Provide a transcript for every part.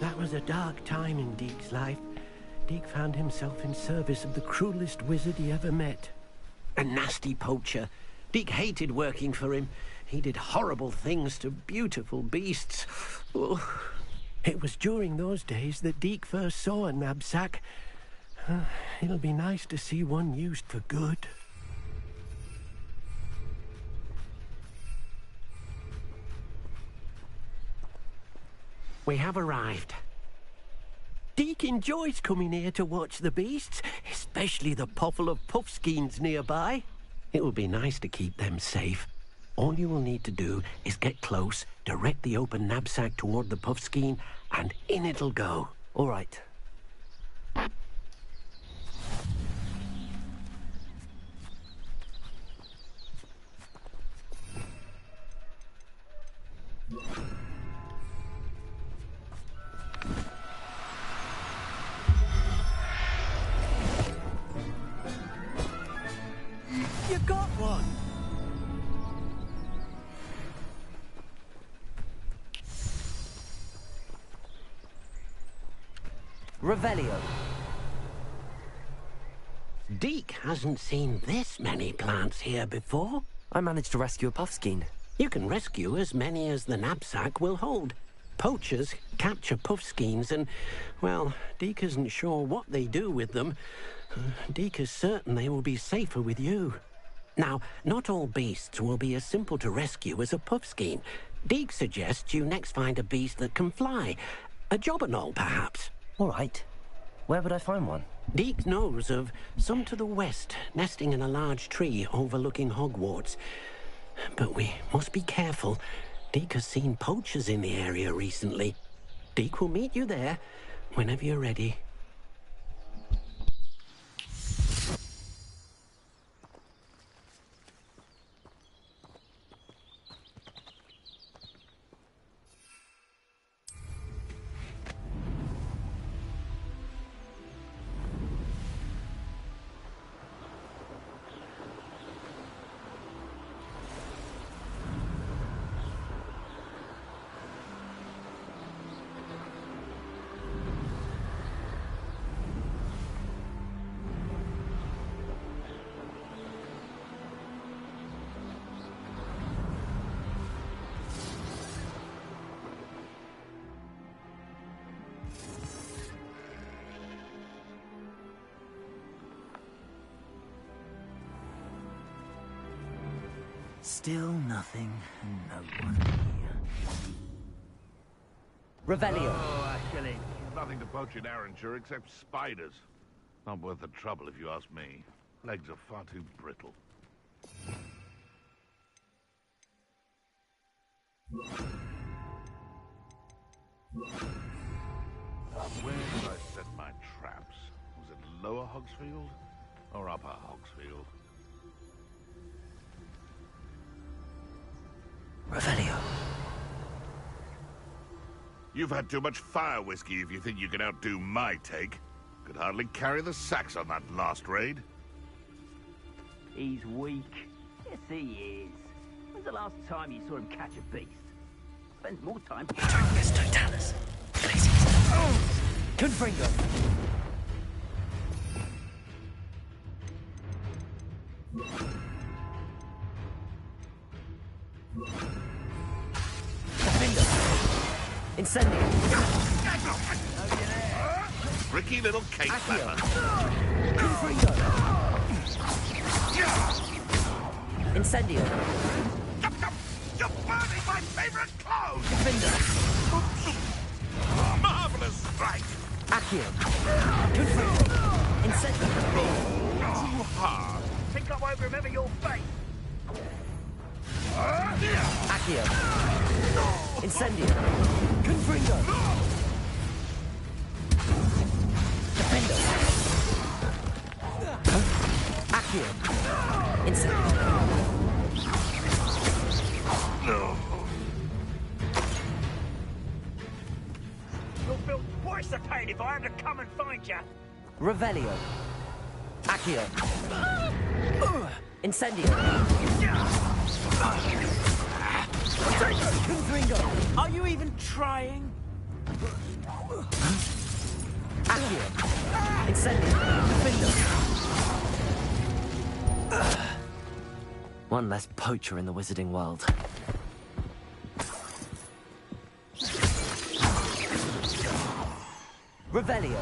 That was a dark time in Deek's life. Deek found himself in service of the cruelest wizard he ever met. A nasty poacher. Deek hated working for him. He did horrible things to beautiful beasts. Oh. It was during those days that Deek first saw a knapsack. It'll be nice to see one used for good. We have arrived. Deek enjoys coming here to watch the beasts, especially the potful of puffskeins nearby. It will be nice to keep them safe. All you will need to do is get close, direct the open knapsack toward the puffskein, and in it'll go. All right. You got one! Revelio. Deek hasn't seen this many plants here before. I managed to rescue a puffskein. You can rescue as many as the knapsack will hold. Poachers capture puffskeins and, well, Deek isn't sure what they do with them. Deek is certain they will be safer with you. Now, not all beasts will be as simple to rescue as a puffskein. Deek suggests you next find a beast that can fly. A jobberknoll, perhaps. All right. Where would I find one? Deek knows of some to the west, nesting in a large tree overlooking Hogwarts. But we must be careful. Deek has seen poachers in the area recently. Deek will meet you there whenever you're ready. Still nothing, and no one here. Revelio. Oh, actually, nothing to poach in Arrynshire except spiders. Not worth the trouble if you ask me. Legs are far too brittle. Where did I set my traps? Was it Lower Hogsfield or Upper Hogsfield? Revelio. You've had too much fire whiskey if you think you can outdo my take. Could hardly carry the sacks on that last raid. He's weak. Yes, he is. When's the last time you saw him catch a beast? Spends more time... You don't miss Totalis. Places. Confringo. Incendio. Tricky little cake flapper. Confringo. Incendio. You're burning my favorite clothes! Defender. Marvelous strike! Accio. Confringo. Incendio. Too hard. Think I won't remember your face. Accio. Incendio. Confringo. Defender. Accio. Incendio. No. You'll feel twice the pain if I have to come and find you. Revelio. Accio. Incendio. Confringo. Are you even trying? Incendio. Defendo. One less poacher in the wizarding world. Revelio.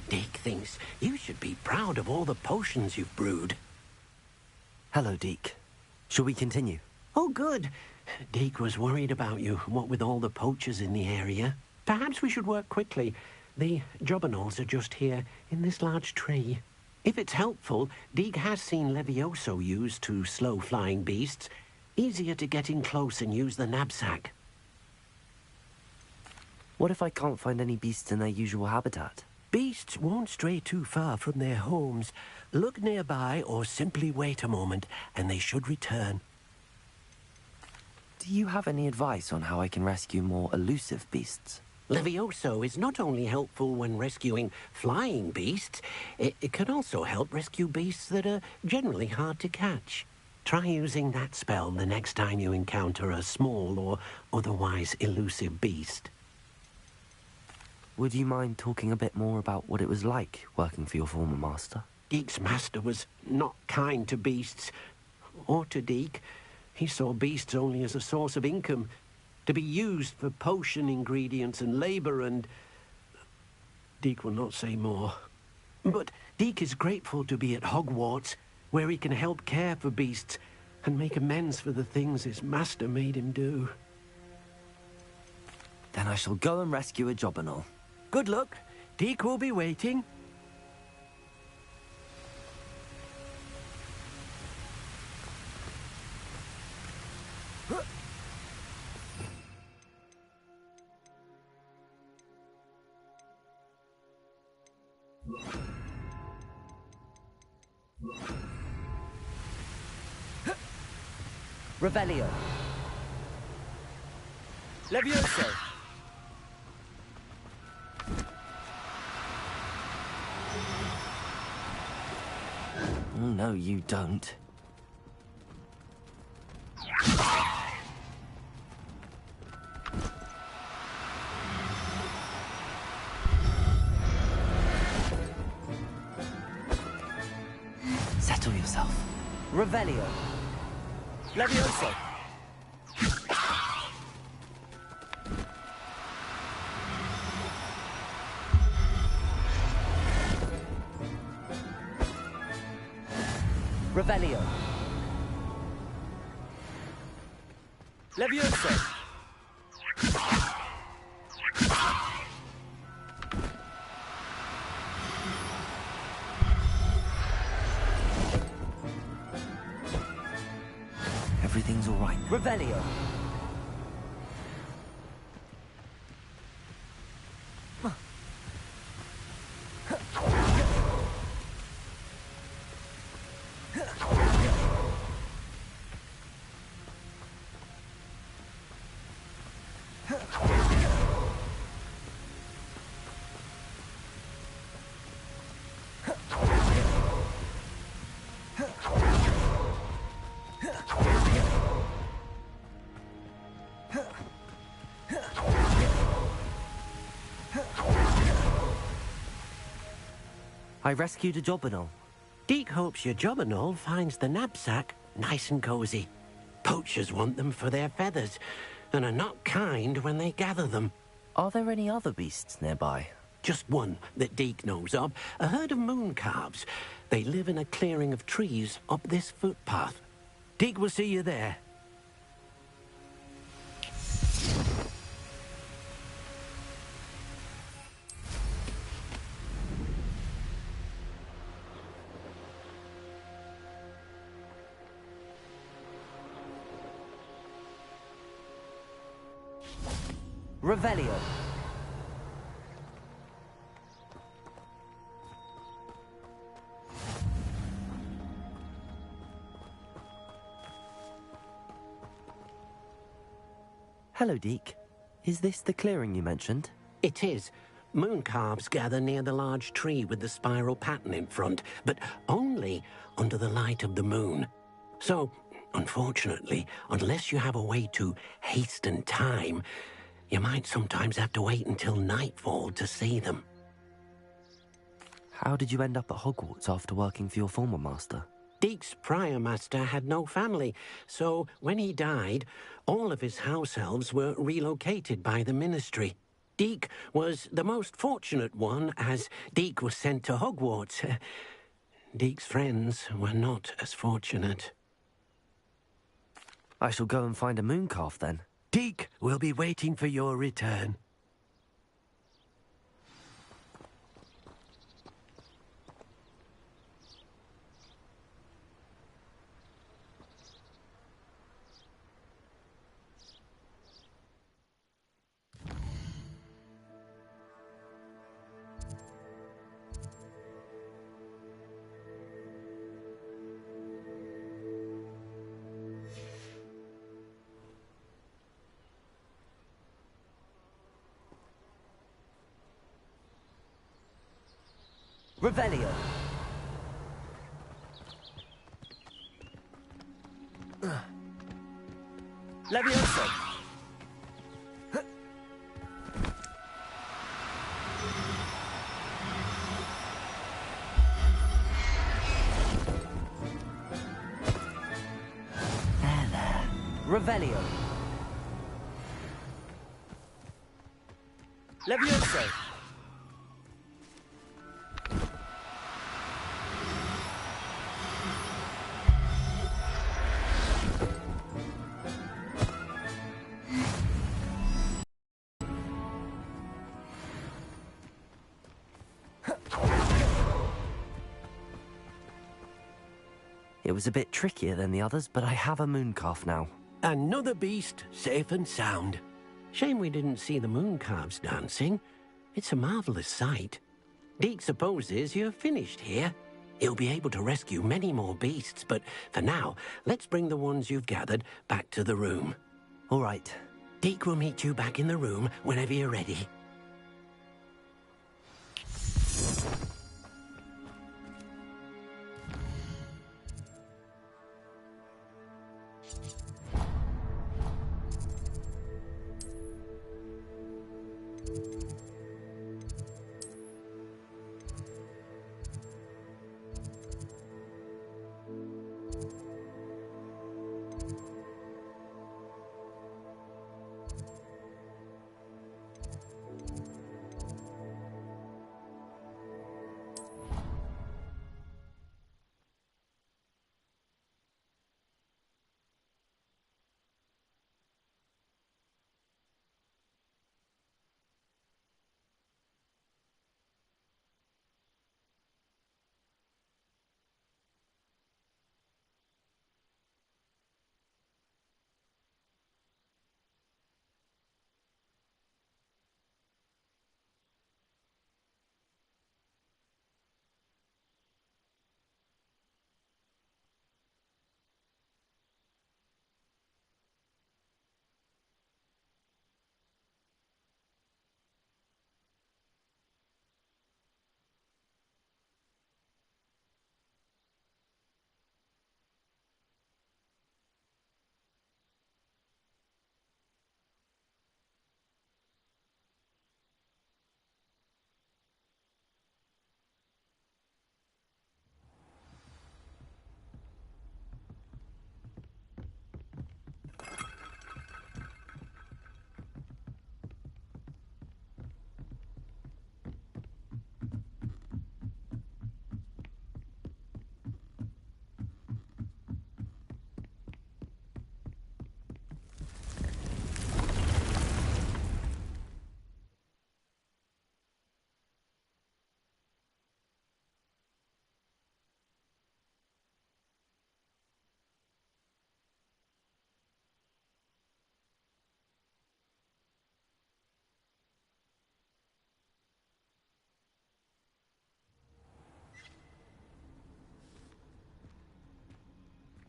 Deek thinks you should be proud of all the potions you've brewed. Hello, Deek. Shall we continue? Oh, good. Deek was worried about you, what with all the poachers in the area. Perhaps we should work quickly. The Jobberknolls are just here, in this large tree. If it's helpful, Deek has seen Levioso used to slow flying beasts. Easier to get in close and use the knapsack. What if I can't find any beasts in their usual habitat? Beasts won't stray too far from their homes. Look nearby or simply wait a moment, and they should return. Do you have any advice on how I can rescue more elusive beasts? Levioso is not only helpful when rescuing flying beasts, it can also help rescue beasts that are generally hard to catch. Try using that spell the next time you encounter a small or otherwise elusive beast. Would you mind talking a bit more about what it was like working for your former master? Deek's master was not kind to beasts, or to Deek. He saw beasts only as a source of income, to be used for potion ingredients and labor, and Deek will not say more. But Deek is grateful to be at Hogwarts, where he can help care for beasts and make amends for the things his master made him do. Then I shall go and rescue a Jobberknoll. Good luck. Deek will be waiting. Revelio. Levioso. Oh, no, you don't. Settle yourself. Revelio. Levioso. Revelio. Levioso. Everything's all right. Revelio. I rescued a Jobberknoll. Deek hopes your Jobberknoll finds the knapsack nice and cozy. Poachers want them for their feathers, and are not kind when they gather them. Are there any other beasts nearby? Just one that Deek knows of, a herd of moon calves. They live in a clearing of trees up this footpath. Deek will see you there. Revelio. Hello, Deek. Is this the clearing you mentioned? It is. Mooncalves gather near the large tree with the spiral pattern in front, but only under the light of the moon. So, unfortunately, unless you have a way to hasten time, you might sometimes have to wait until nightfall to see them. How did you end up at Hogwarts after working for your former master? Deek's prior master had no family, so when he died, all of his house elves were relocated by the ministry. Deek was the most fortunate one, as Deek was sent to Hogwarts. Deek's friends were not as fortunate. I shall go and find a mooncalf then. Deek will be waiting for your return. Revelio! Levioso! There. Revelio! Levioso! It was a bit trickier than the others, but I have a mooncalf now. Another beast, safe and sound. Shame we didn't see the mooncalves dancing. It's a marvelous sight. Deek supposes you're finished here. He'll be able to rescue many more beasts, but for now, let's bring the ones you've gathered back to the room. All right. Deek will meet you back in the room whenever you're ready.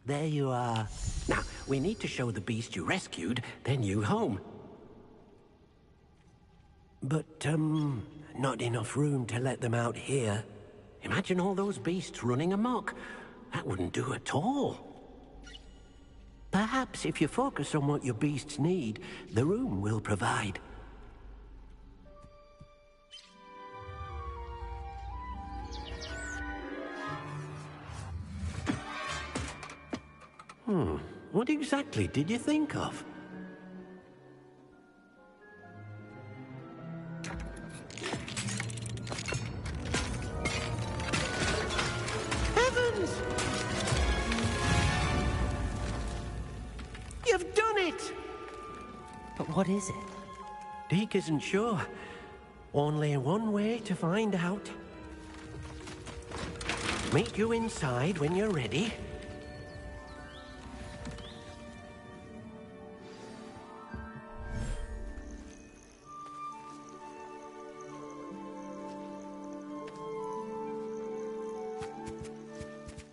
There you are. Now, we need to show the beast you rescued their new home. But, not enough room to let them out here. Imagine all those beasts running amok. That wouldn't do at all. Perhaps if you focus on what your beasts need, the room will provide. What exactly did you think of? Heavens! You've done it! But what is it? Deke isn't sure. Only one way to find out. Meet you inside when you're ready.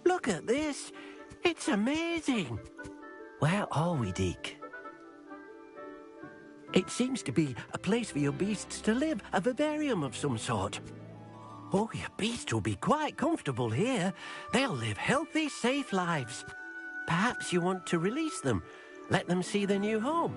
Look at this. It's amazing. Where are we, Deke? It seems to be a place for your beasts to live, a vivarium of some sort. Oh, your beasts will be quite comfortable here. They'll live healthy, safe lives. Perhaps you want to release them, let them see their new home.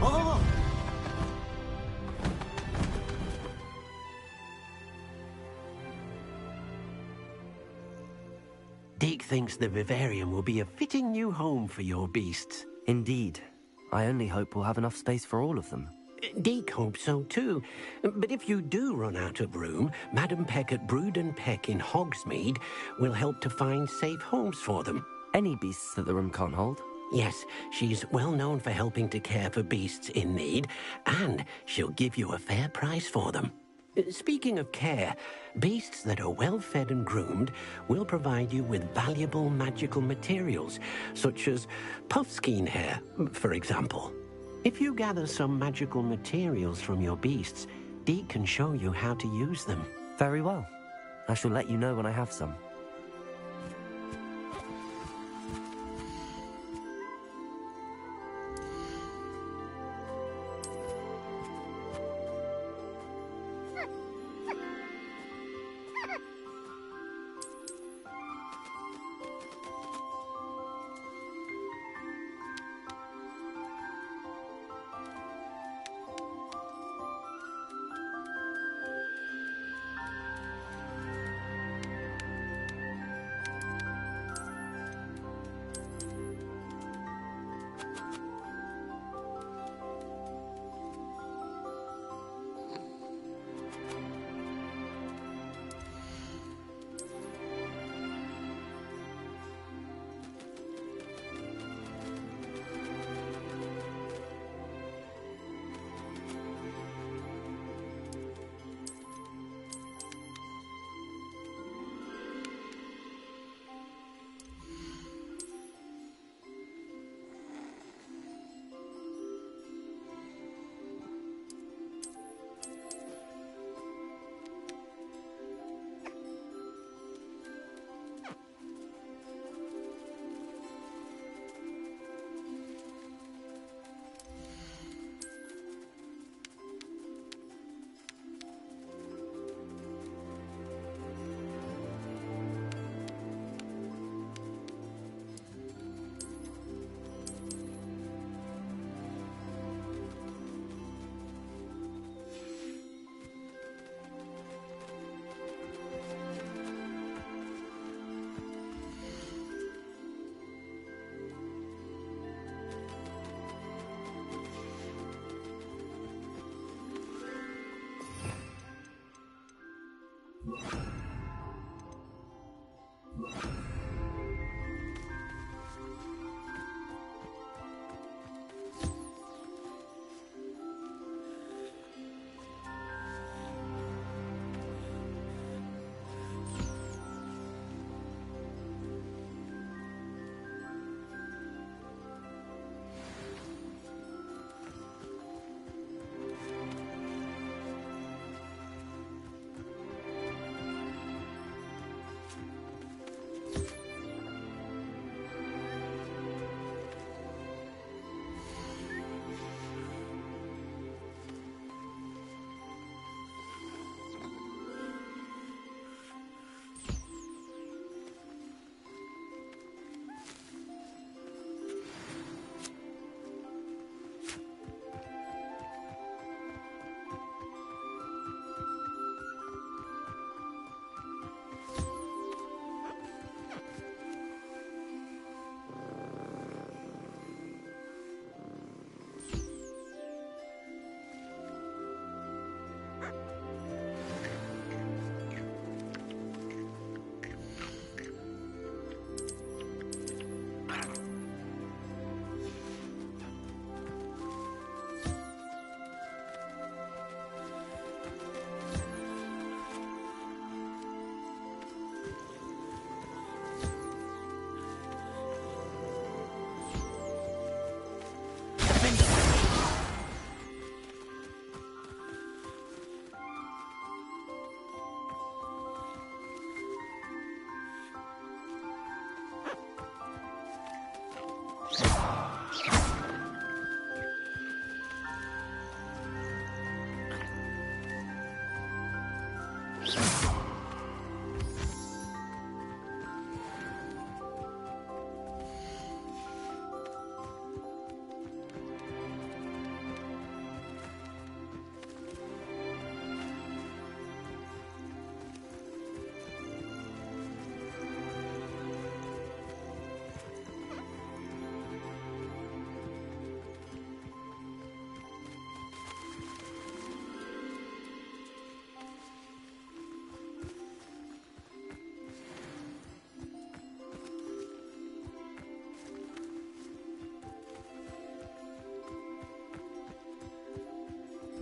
Oh! Deke thinks the vivarium will be a fitting new home for your beasts. Indeed. I only hope we'll have enough space for all of them. Deke hopes so too. But if you do run out of room, Madam Peck at Brood and Peck in Hogsmeade will help to find safe homes for them. Any beasts that the room can't hold? Yes, she's well known for helping to care for beasts in need, and she'll give you a fair price for them. Speaking of care, beasts that are well fed and groomed will provide you with valuable magical materials, such as puffskein hair, for example. If you gather some magical materials from your beasts, Deke can show you how to use them. Very well. I shall let you know when I have some.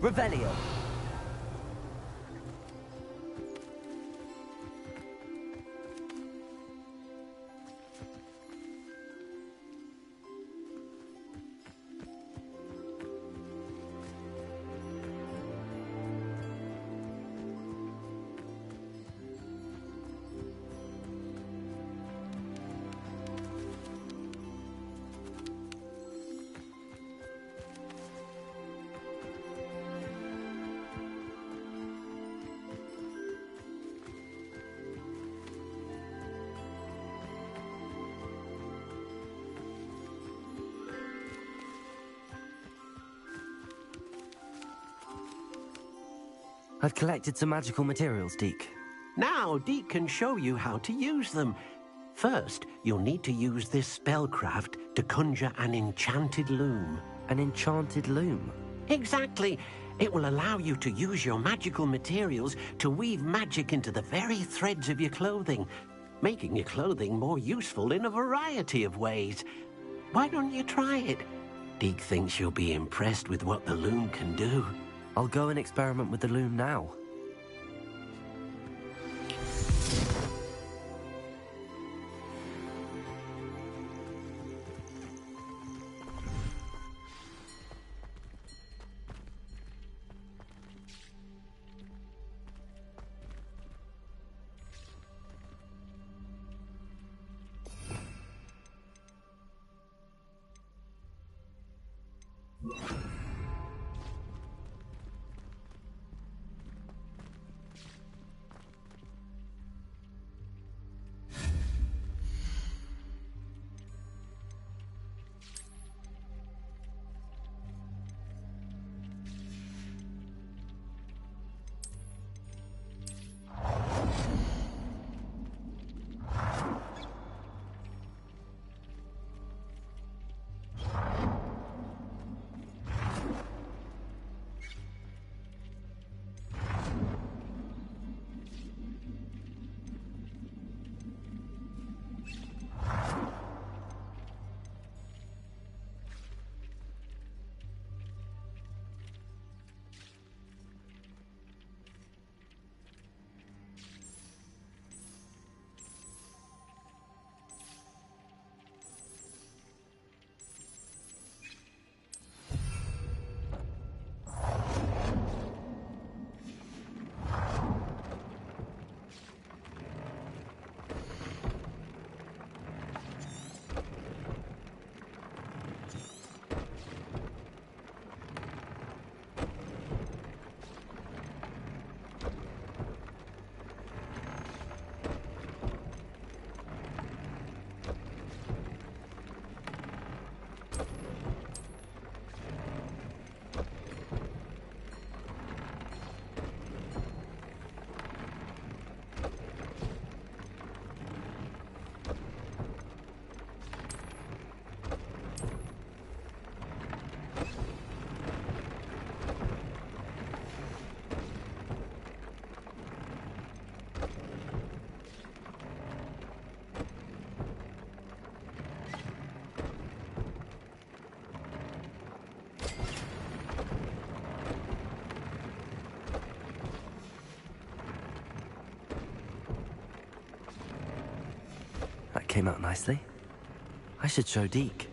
Revelio. I've collected some magical materials, Deke. Now, Deke can show you how to use them. First, you'll need to use this spellcraft to conjure an enchanted loom. An enchanted loom? Exactly. It will allow you to use your magical materials to weave magic into the very threads of your clothing, making your clothing more useful in a variety of ways. Why don't you try it? Deke thinks you'll be impressed with what the loom can do. I'll go and experiment with the loom now. That came out nicely. I should show Deke.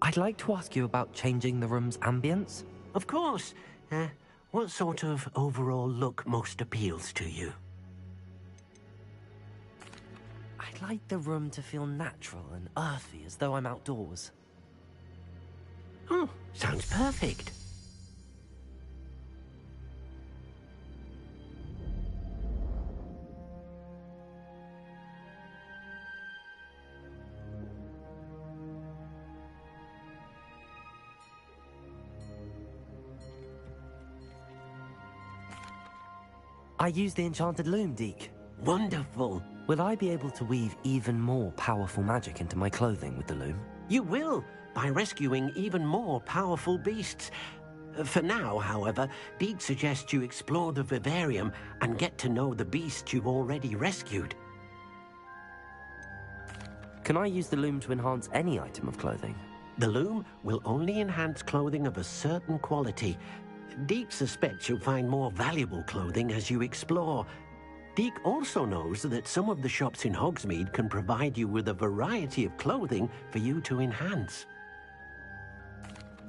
I'd like to ask you about changing the room's ambience. Of course. What sort of overall look most appeals to you? I'd like the room to feel natural and earthy, as though I'm outdoors. Oh, sounds perfect. I use the enchanted loom, Deke. Wonderful. Will I be able to weave even more powerful magic into my clothing with the loom? You will, by rescuing even more powerful beasts. For now, however, Deke suggests you explore the vivarium and get to know the beasts you've already rescued. Can I use the loom to enhance any item of clothing? The loom will only enhance clothing of a certain quality. Deke suspects you'll find more valuable clothing as you explore. Deke also knows that some of the shops in Hogsmeade can provide you with a variety of clothing for you to enhance.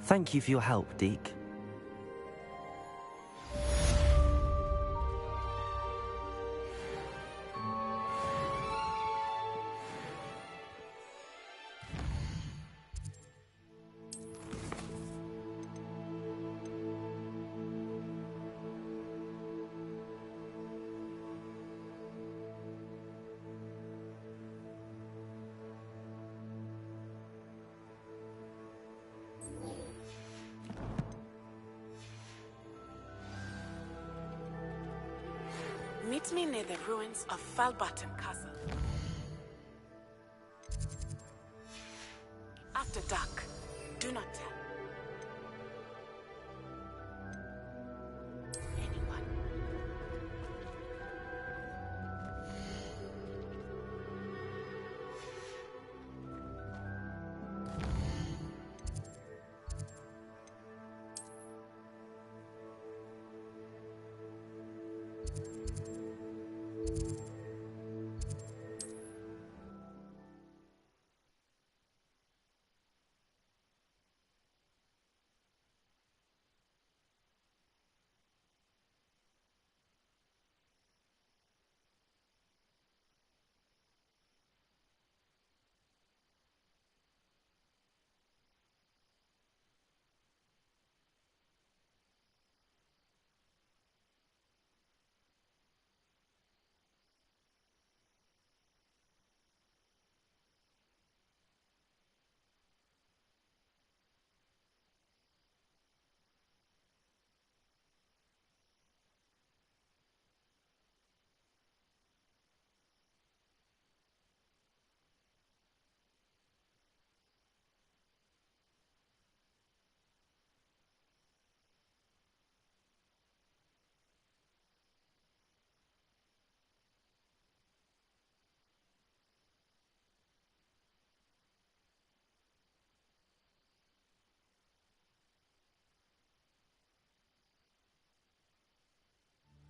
Thank you for your help, Deke. Meet me near the ruins of Falbottom Castle. After dark, do not tell anyone.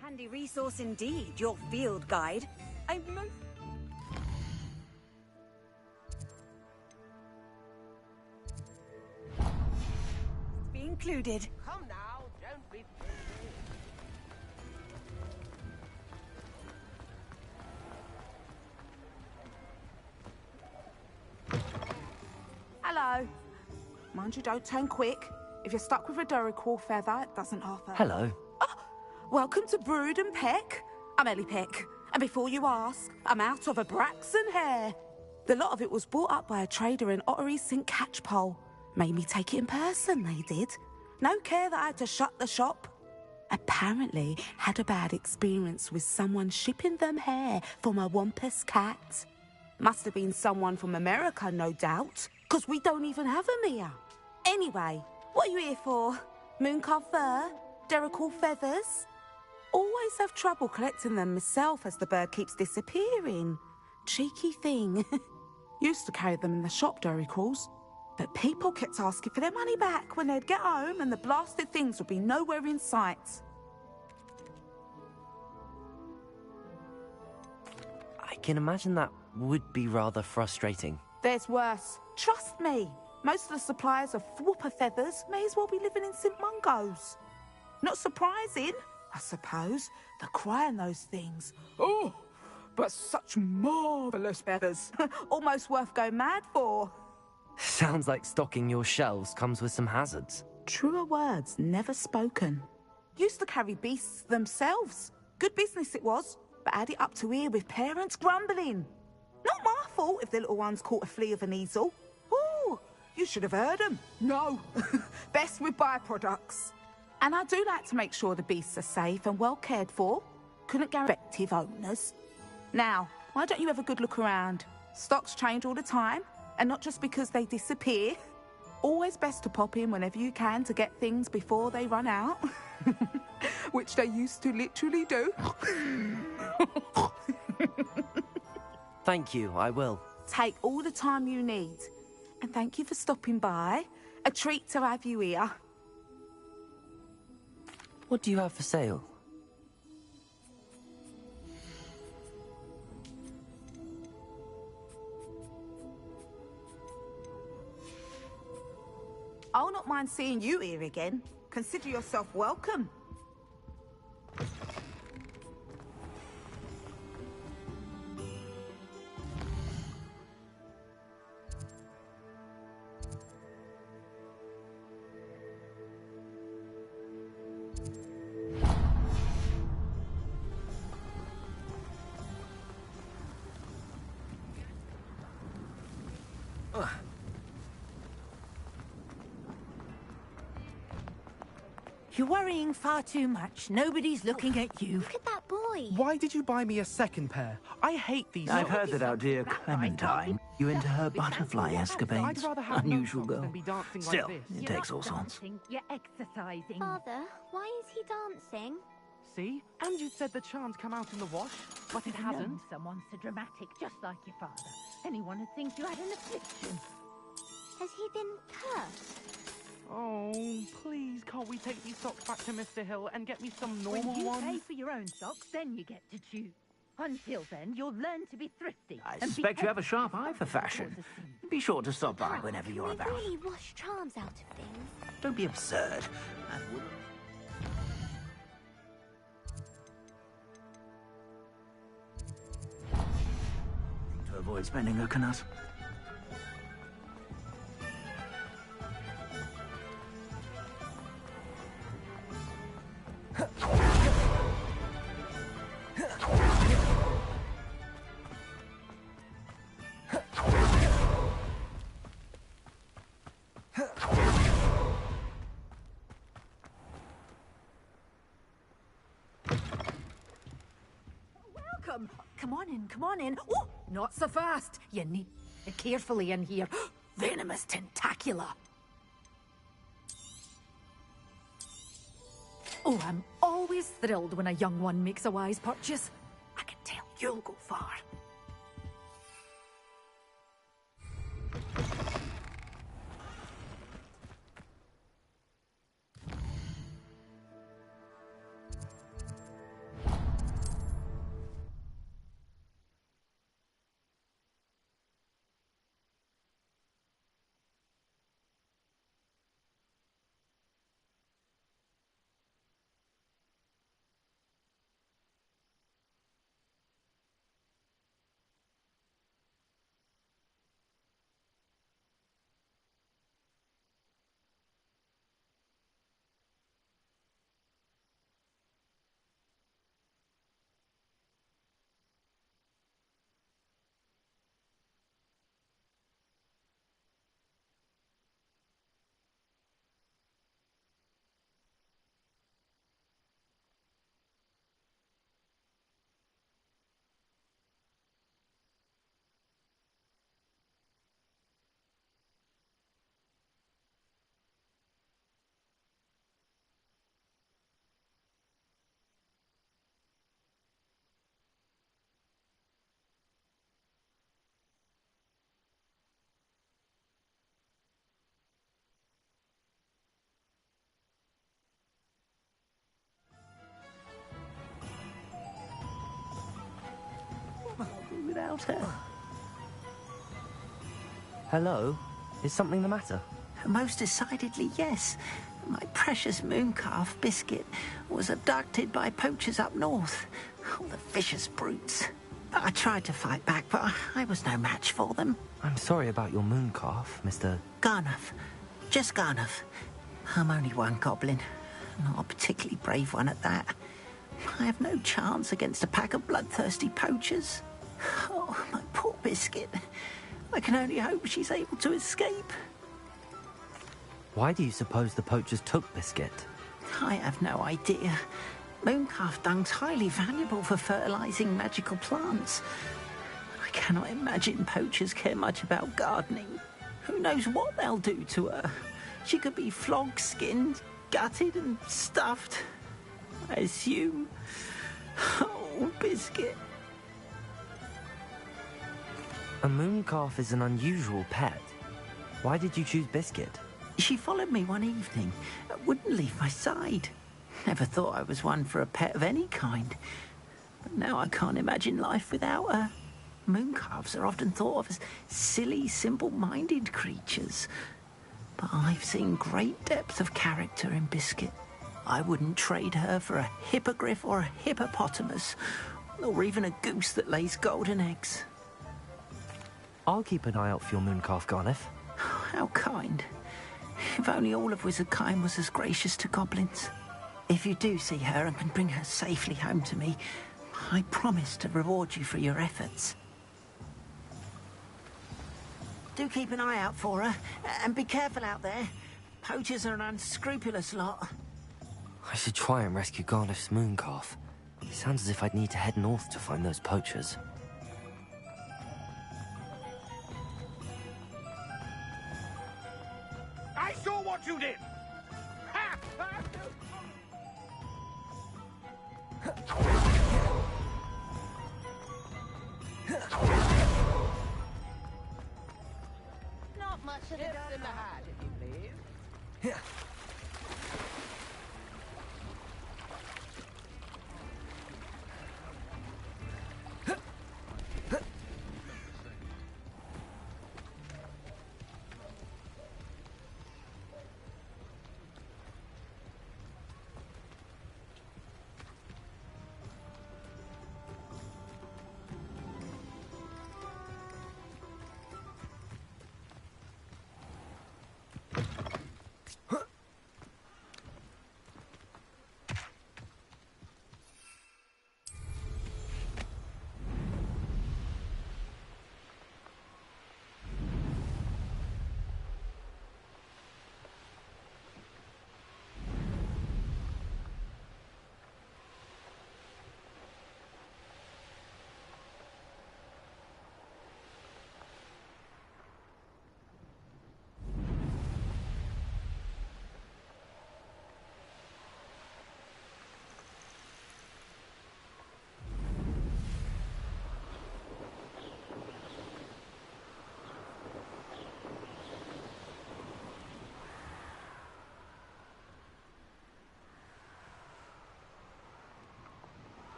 Handy resource indeed, your field guide. I'm most... Be included. Come now, don't be... Hello. Mind you, don't turn quick. If you're stuck with a Duracall feather, it doesn't half hurt. Hello. Welcome to Brood and Peck. I'm Ellie Peck, and before you ask, I'm out of a Braxton hair. The lot of it was bought up by a trader in Ottery St. Catchpole. Made me take it in person, they did. No care that I had to shut the shop. Apparently had a bad experience with someone shipping them hair for my Wampus cat. Must have been someone from America, no doubt, because we don't even have them here. Anyway, what are you here for? Mooncarved fur? Duracall feathers? Always have trouble collecting them myself as the bird keeps disappearing. Cheeky thing. Used to carry them in the shop, Duracalls. But people kept asking for their money back when they'd get home and the blasted things would be nowhere in sight. I can imagine that would be rather frustrating. There's worse. Trust me. Most of the suppliers of whooper feathers may as well be living in St. Mungo's. Not surprising, I suppose, the cry on those things. Oh, but such marvellous feathers. Almost worth going mad for. Sounds like stocking your shelves comes with some hazards. Truer words never spoken. Used to carry beasts themselves. Good business it was, but had it up to here with parents grumbling. Not my fault if the little ones caught a flea of an easel. Ooh, you should have heard them. No, best with byproducts. And I do like to make sure the beasts are safe and well cared for. Couldn't guarantee effective owners. Now, why don't you have a good look around? Stocks change all the time, and not just because they disappear. Always best to pop in whenever you can to get things before they run out. Which they used to literally do. Thank you, I will. Take all the time you need. And thank you for stopping by. A treat to have you here. What do you have for sale? I'll not mind seeing you here again. Consider yourself welcome. You're worrying far too much. Nobody's looking at you. Look at that boy. toy. Why did you buy me a second pair? I hate these. I've heard that our dear Clementine, you into her butterfly escapades. Unusual girl. Still, it takes all sorts. You're exercising. Father, why is he dancing? See? And you said the charm's come out in the wash, but it hasn't. Someone so dramatic, just like your father. Anyone would think you had an affliction. Has he been cursed? Oh, please, can't we take these socks back to Mr. Hill and get me some normal When you ones? pay for your own socks, then you get to choose. Until then, you'll learn to be thrifty. I suspect you have a sharp eye for fashion. Be sure to stop by whenever you're Can we about. really wash charms out of things? Don't be absurd. That would... To avoid spending a canut. Welcome. Come on in, come on in. Oh, not so fast. You need to carefully in here. Venomous tentacula. Oh, I'm always thrilled when a young one makes a wise purchase. I can tell you'll go far. Without her. Hello? Is something the matter? Most decidedly, yes. My precious mooncalf Biscuit was abducted by poachers up north. Oh, the vicious brutes. I tried to fight back, but I was no match for them. I'm sorry about your mooncalf, Mr. Garnuff. Just Garnuff. I'm only one goblin. Not a particularly brave one at that. I have no chance against a pack of bloodthirsty poachers. Oh, my poor Biscuit. I can only hope she's able to escape. Why do you suppose the poachers took Biscuit? I have no idea. Mooncalf dung's highly valuable for fertilizing magical plants. I cannot imagine poachers care much about gardening. Who knows what they'll do to her? She could be flogged, skinned, gutted and stuffed. I assume. Oh, Biscuit. A mooncalf is an unusual pet. Why did you choose Biscuit? She followed me one evening, wouldn't leave my side. Never thought I was one for a pet of any kind. But now I can't imagine life without her. Mooncalves are often thought of as silly, simple-minded creatures. But I've seen great depth of character in Biscuit. I wouldn't trade her for a hippogriff or a hippopotamus, or even a goose that lays golden eggs. I'll keep an eye out for your mooncalf, Garniff. How kind. If only all of Wizardkind was as gracious to goblins. If you do see her and can bring her safely home to me, I promise to reward you for your efforts. Do keep an eye out for her, and be careful out there. Poachers are an unscrupulous lot. I should try and rescue Garniff's mooncalf. Sounds as if I'd need to head north to find those poachers. I saw what you did! Not much of a in the hat, if you please.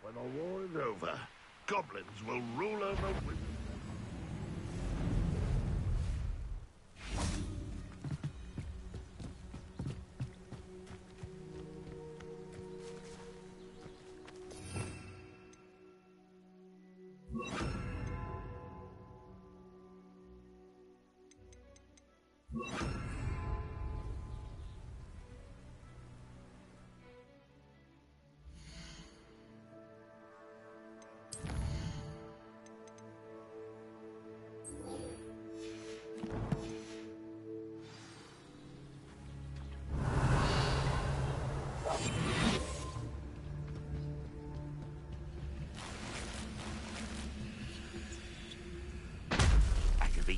When the war is over, goblins will rule over wizards.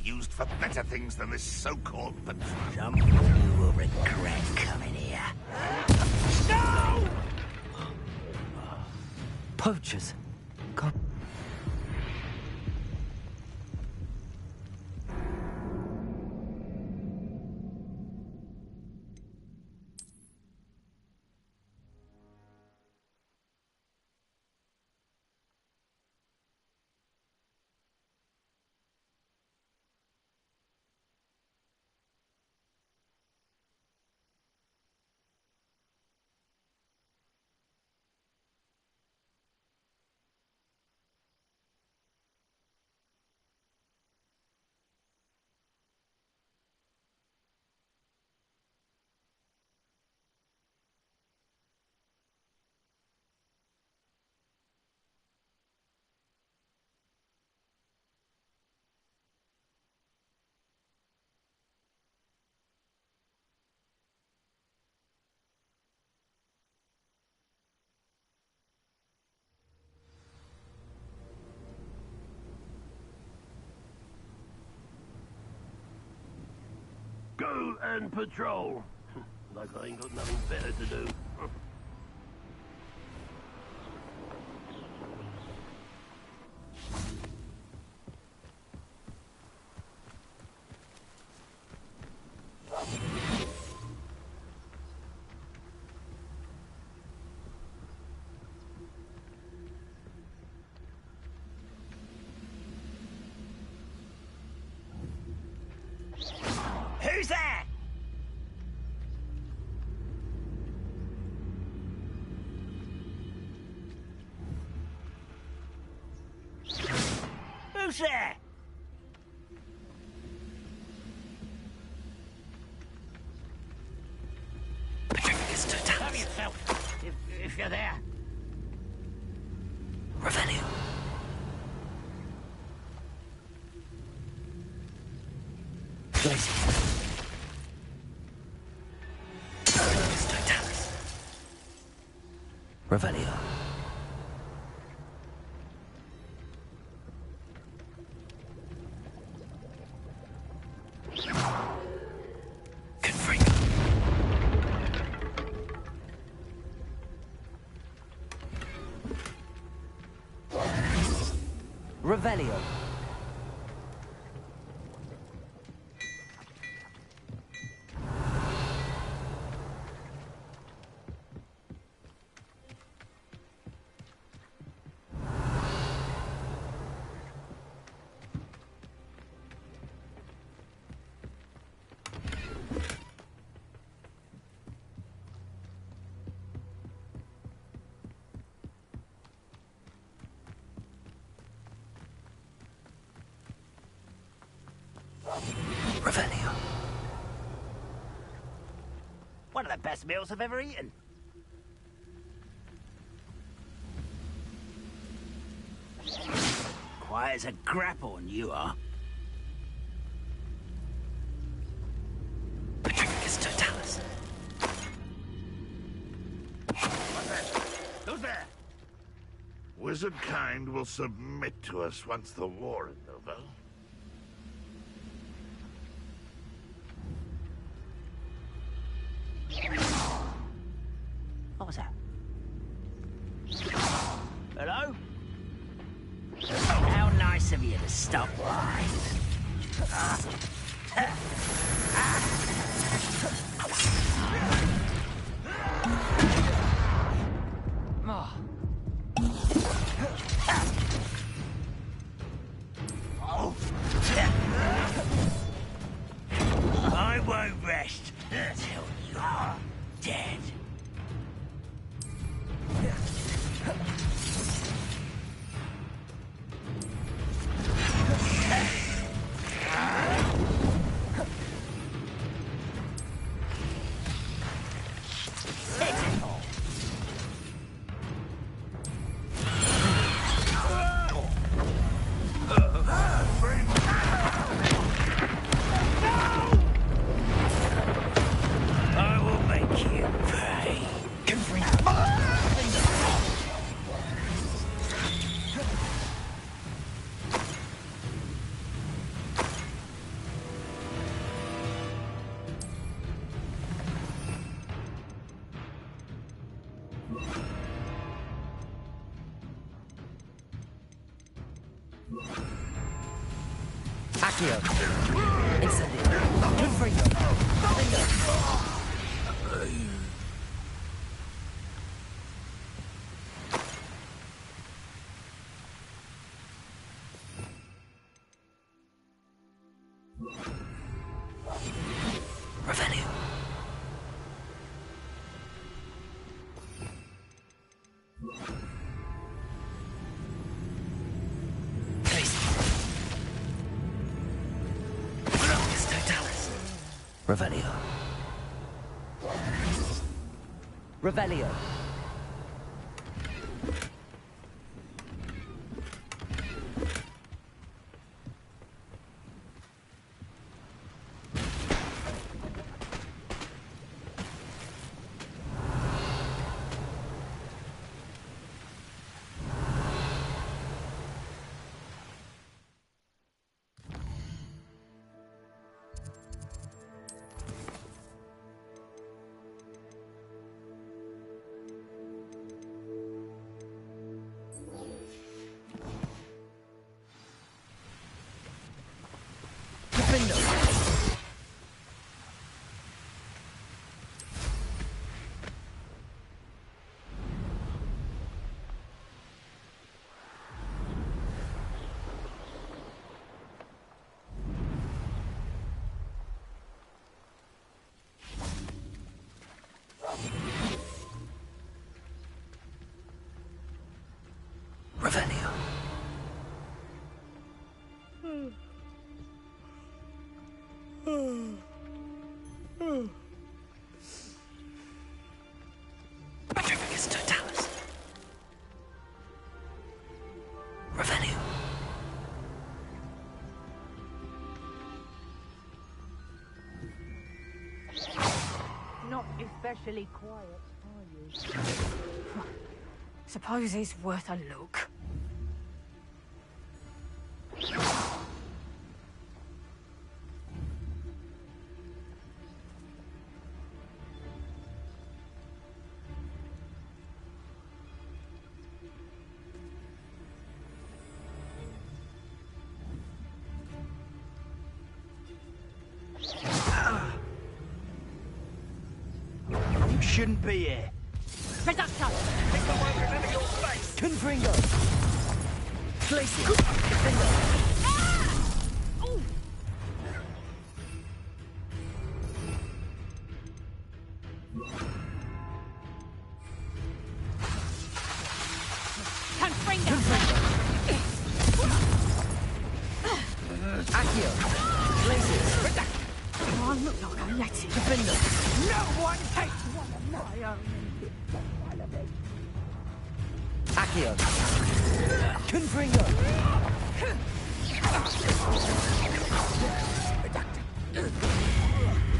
Used for better things than this so-called patrol. Some of you will regret coming here. No! Poachers! God. Go and patrol. Like I ain't got nothing better to do. Who's there? Who's there? Have yourself, if you're there. Totalis. Revelio. Confringo. Revelio. Revelio. One of the best meals I've ever eaten. Quiet as a grapphorn, you are. Patricus Totalis. What's that? Who's there? Wizard kind will submit to us once the war is over. What was that? Hello? How nice of you to stop by. I won't rest until you're dead. I will make you pay. Accio. Incendio. Confringo. Revelio. Revelio. Revelio. especially quiet, are you? Suppose he's worth a look. You shouldn't be here. Reducto! Confringo! Glacier! Defender! Confringo! Accio! Glacier! Oh, I look like a Yeti. Defender! No one takes one of my own. Accio! Confringo!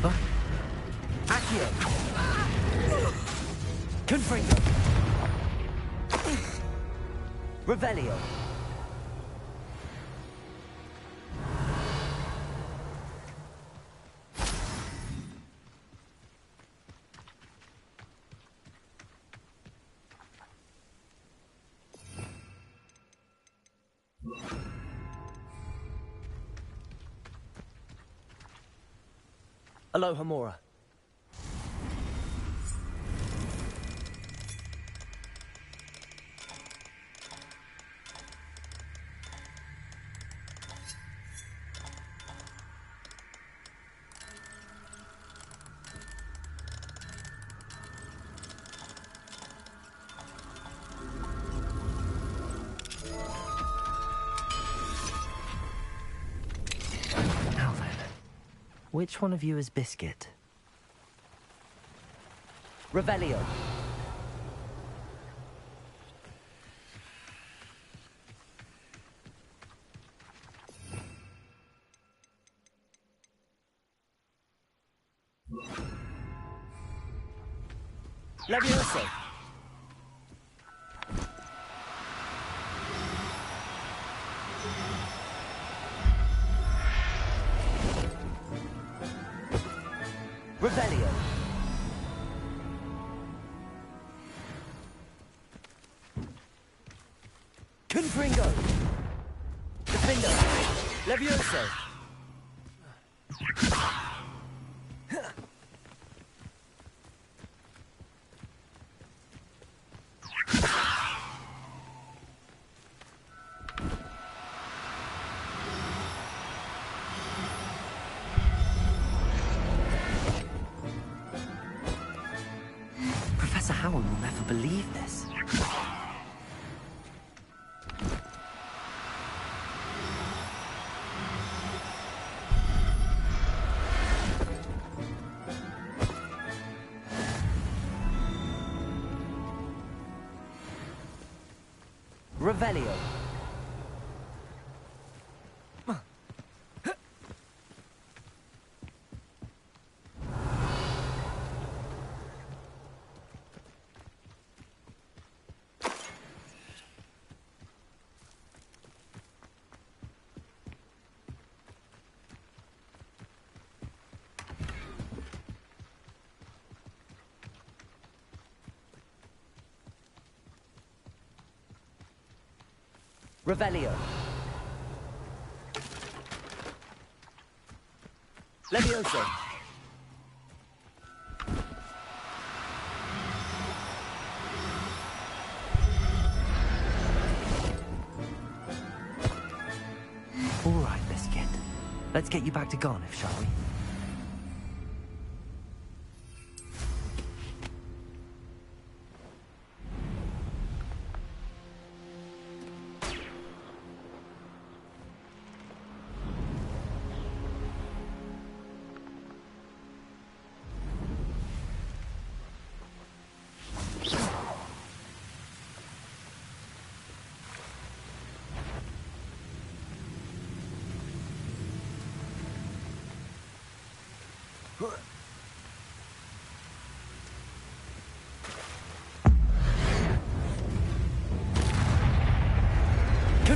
Huh? Accio! Confringo! Revelio! Aloha Mora. Now then, which one of you is Biscuit? Revelio. Levioso. Revelio. Confringo. Defender. Levioso. Professor Howell will never believe this. Revelio. Revelio. Levioso. All right, Biscuit. Let's get you back to Garniff, shall we?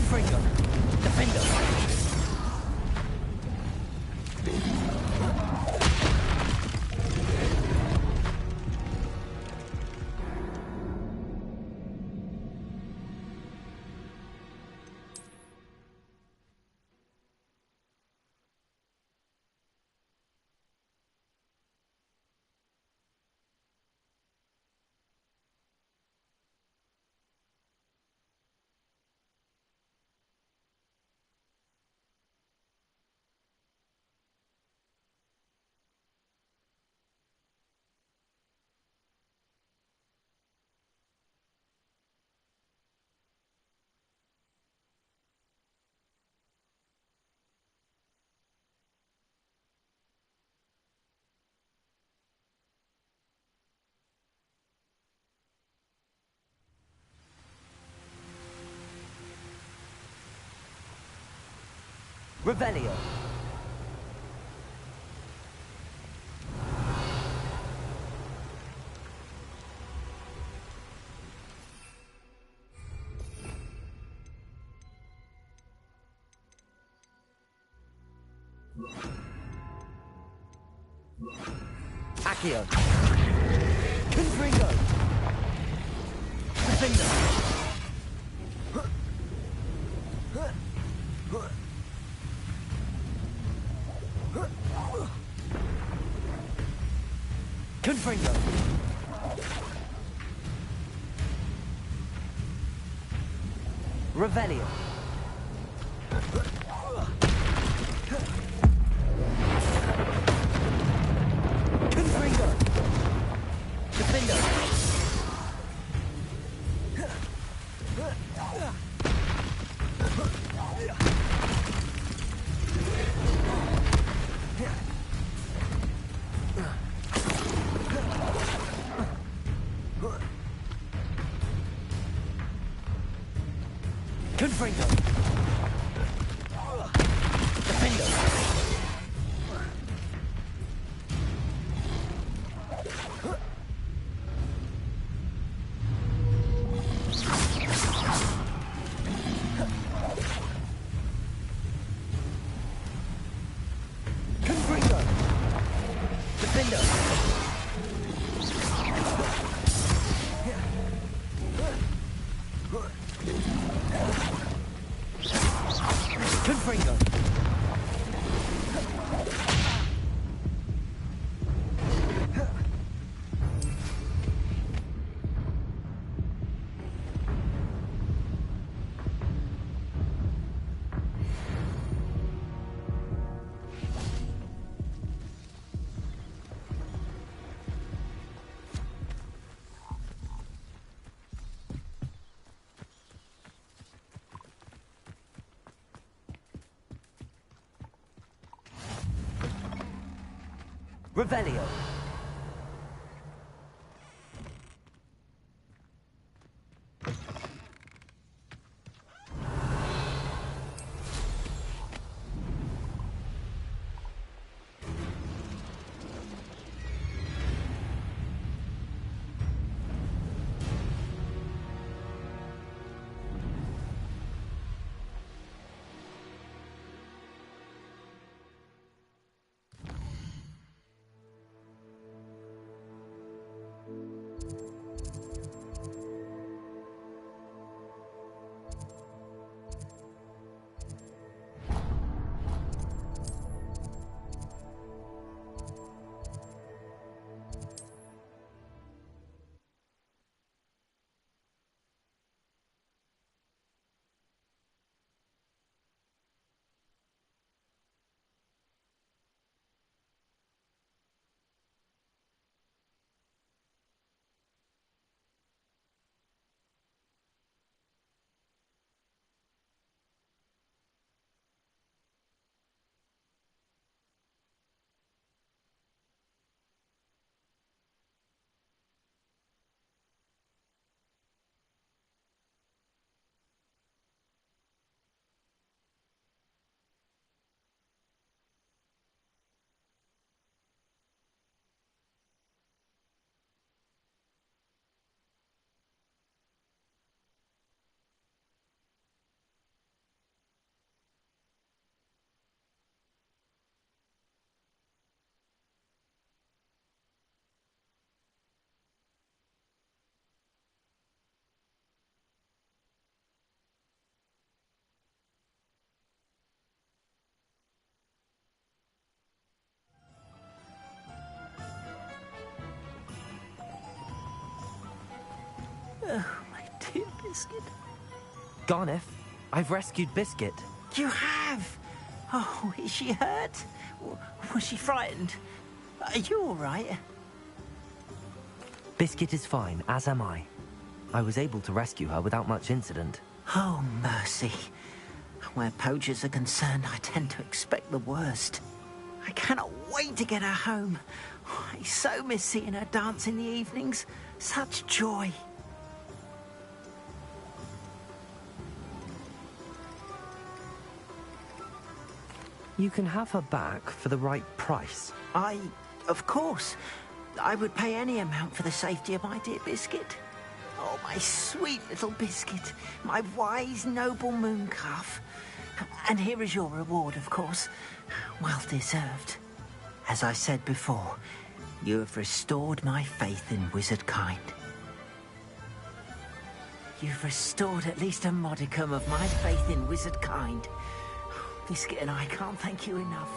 Confringo! Defender! Revelio. Accio. Confringo. Defender. Confringo. Revelio. Confringo. Defender. Confringo. Defender. Confringo. Defender. Confringo. Revelio. Biscuit? Garneth, I've rescued Biscuit. You have? Oh, is she hurt? Was she frightened? Are you all right? Biscuit is fine, as am I. I was able to rescue her without much incident. Oh, mercy. Where poachers are concerned, I tend to expect the worst. I cannot wait to get her home. I so miss seeing her dance in the evenings. Such joy. You can have her back for the right price. Of course, I would pay any amount for the safety of my dear Biscuit. Oh, my sweet little Biscuit, my wise, noble moon calf. And here is your reward, of course. Well deserved. As I said before, you have restored my faith in wizard kind. You've restored at least a modicum of my faith in wizard kind. Biscuit and I can't thank you enough.